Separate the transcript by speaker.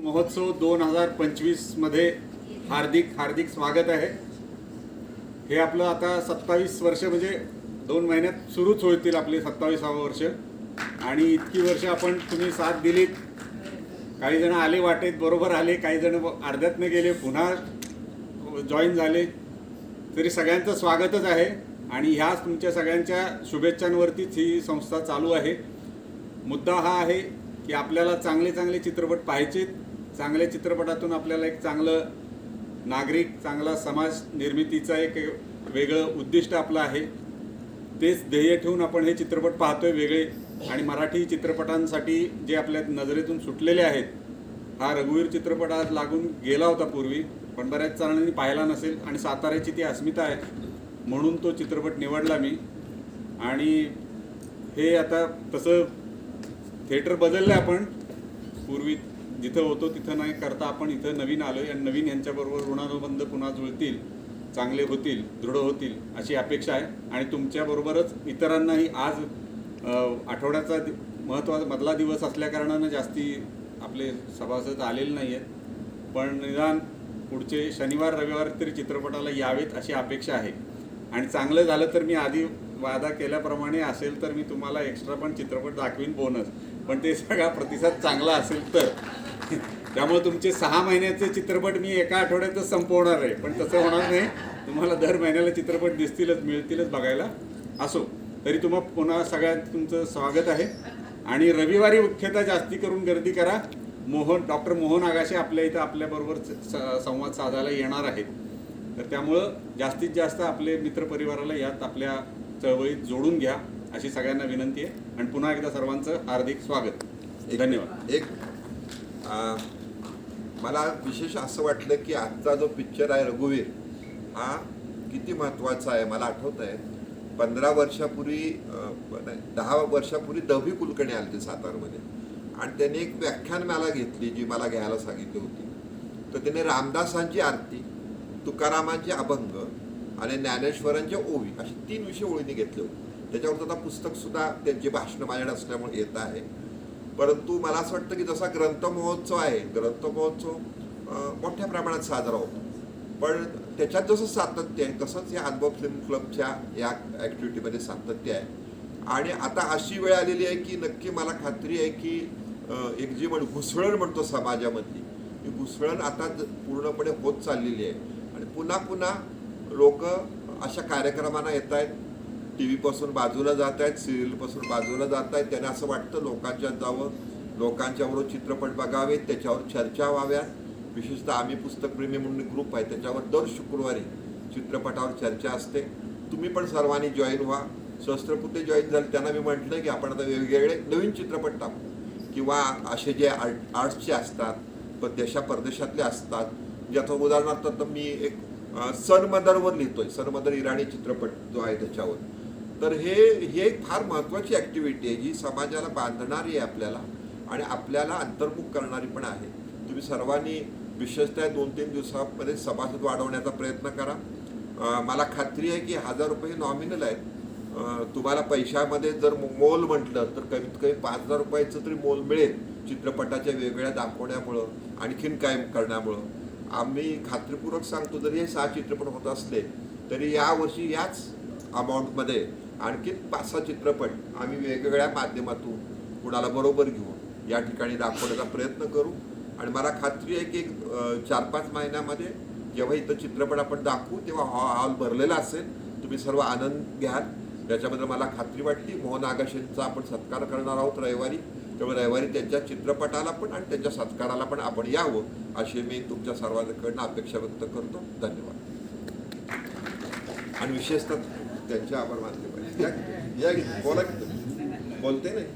Speaker 1: महोत्सव 2025 मध्ये हार्दिक हार्दिक स्वागत आहे। हे आपलं आता 27 वर्ष म्हणजे 2 महिन्यात सुरूच होतील आपले 27वे वर्ष आणि इतकी वर्ष आपण तुम्ही साथ दिलीत। काही जण आले वाटेत बरोबर आले, काही जण अर्ध्यातनं गेले पुन्हा जॉईन झाले, तरी सगळ्यांचं स्वागतच आहे आणि ह्याच तुमच्या सगळ्यांच्या शुभेच्छांवरतीच ही संस्था चालू आहे। मुद्दा हा आहे की आपल्याला चांगले चांगले चित्रपट पाहायचे, चांगल्या चित्रपटातून आपल्याला एक चांगलं नागरिक, चांगला समाज निर्मितीचा एक वेगळं उद्दिष्ट आपलं आहे। तेच ध्येय ठेवून आपण हे चित्रपट पाहतोय वेगळे। आणि मराठी चित्रपटांसाठी जे आपल्या नजरेतून सुटलेले आहेत, हा रघुवीर चित्रपट आज लागून गेला होता पूर्वी, पण बऱ्याच जणांनी पाहिला नसेल आणि साताऱ्याची ती अस्मिता आहे म्हणून तो चित्रपट निवडला मी। आणि हे आता तसं थिएटर बदललं आपण, पूर्वी जिथं होतो तिथं नाही करता आपण इथं नवीन आलो आणि नवीन यांच्याबरोबर ऋणानुबंध पुन्हा जुळतील, चांगले होतील, दृढ होतील अशी अपेक्षा आहे। आणि तुमच्याबरोबरच इतरांनाही आज आठवड्याचा महत्त्वाचा मधला दिवस असल्याकारणानं जास्ती आपले सभासद आलेले नाही आहेत, पण निदान पुढचे शनिवार रविवार तरी चित्रपटाला यावेत अशी अपेक्षा आहे। आणि चांगलं झालं तर मी आधी वादा केल्याप्रमाणे असेल तर मी तुम्हाला एक्स्ट्रा पण चित्रपट दाखवीन बोनस, पण ते सगळा प्रतिसाद चांगला असेल तर। त्यामुळे तुमचे 6 महिन्याचे चित्रपट मी एका आठवड्यातच संपवणार आहे, पण तसं होणार नाही। तुम्हाला दर महिन्याला चित्रपट दिसतीलच, मिळतीलच बघायला। असो तरी तुम्हा पुन्हा सगळ्यात तुमचं स्वागत आहे। आणि रविवारी मुख्यतः जास्ती करून गर्दी करा। डॉक्टर मोहन आगाशे आपल्या इथं आपल्याबरोबर संवाद साधायला येणार आहेत, तर त्यामुळं जास्तीत जास्त आपले मित्रपरिवाराला यात आपल्या चळवळीत जोडून घ्या अशी सगळ्यांना विनंती आहे। आणि पुन्हा एकदा सर्वांचं हार्दिक स्वागत, धन्यवाद।
Speaker 2: मला विशेष असं वाटलं की आजचा जो पिक्चर आहे रघुवीर, हा किती महत्त्वाचा आहे। मला आठवत आहे 15 वर्षापूर्वी 10 वर्षापूर्वी दवी कुलकर्णी आले ते सातारमध्ये, आणि त्यांनी एक व्याख्यान मला घेतली जी मला घ्यायला सांगितली होती। तर त्याने रामदासांची आरती, तुकारामांचे अभंग आणि ज्ञानेश्वरांचे ओवी असे 3 विषय ओळीने घेतले होते। त्याच्यावर आता पुस्तकसुद्धा त्यांची भाषणं माझ्याकडे असल्यामुळे येत आहे। परंतु मला असं वाटतं की जसा ग्रंथ महोत्सव आहे, ग्रंथ महोत्सव मोठ्या प्रमाणात साजरा होतो, पण त्याच्यात जसं सातत्य आहे तसंच या अनुभव फिल्म क्लबच्या या ॲक्टिव्हिटीमध्ये सातत्य आहे। आणि आता अशी वेळ आलेली आहे की नक्की मला खात्री आहे की एक जी घुसळण म्हणतो समाजामधली, ही घुसळण आता पूर्णपणे होत चाललेली आहे। आणि पुन्हा पुन्हा लोक अशा कार्यक्रमांना येत आहेत, टी व्हीपासून बाजूला जात आहेत, सिरियलपासून बाजूला जात आहेत। त्यांना असं वाटतं लोकांच्यात जावं, लोकांच्याबरोबर चित्रपट बघावेत, त्याच्यावर चर्चा व्हाव्या। विशेषतः आम्ही पुस्तकप्रेमी म्हणून ग्रुप आहे, त्याच्यावर दर शुक्रवारी चित्रपटावर चर्चा असते। तुम्ही पण सर्वांनी जॉईन व्हा। सहस्त्रपुते जॉईन झाले, त्यांना मी म्हटलं की आपण आता वेगवेगळे नवीन चित्रपट टाकू, किंवा असे जे आर्ट्सचे असतात, देशा परदेशातले असतात, ज्याचं उदाहरणार्थ तर मी एक सन मदरवर लिहितोय, सन मदर इराणी चित्रपट जो आहे त्याच्यावर। तर हे एक फार महत्त्वाची ॲक्टिव्हिटी आहे जी समाजाला बांधणारी आहे आपल्याला आणि आपल्याला अंतर्मुख करणारी पण आहे। तुम्ही सर्वांनी विशेषतः 2-3 दिवसामध्ये सभासद वाढवण्याचा प्रयत्न करा। मला खात्री आहे की 1000 रुपये नॉमिनल आहेत। तुम्हाला पैशामध्ये जर मोल म्हटलं तर कमीत कमी 5000 रुपयाचं तरी मोल मिळेल चित्रपटाच्या वेगवेगळ्या दाखवण्यामुळं, आणखीन काय करण्यामुळं। आम्ही खात्रीपूर्वक सांगतो, जरी हे 6 चित्रपट होत असले तरी यावर्षी याच अमाऊंटमध्ये आणखी 5-6 चित्रपट आम्ही वेगवेगळ्या माध्यमातून कुणाला बरोबर घेऊन या ठिकाणी दाखवण्याचा प्रयत्न करू। आणि मला खात्री आहे की 4-5 महिन्यामध्ये जेव्हा इथं चित्रपट आपण दाखवू तेव्हा हॉल भरलेला असेल, तुम्ही सर्व आनंद घ्याल याच्याबद्दल मला खात्री वाटली। मोहन आगाशेंचा आपण सत्कार करणार आहोत रविवारी, त्यामुळे रविवारी त्यांच्या चित्रपटाला पण आणि त्यांच्या सत्काराला पण आपण यावं अशी मी तुमच्या सर्वांकडनं अपेक्षा व्यक्त करतो। धन्यवाद। आणि विशेषतः त्यांचे आभार मानले पाहिजे। बोलते नाही।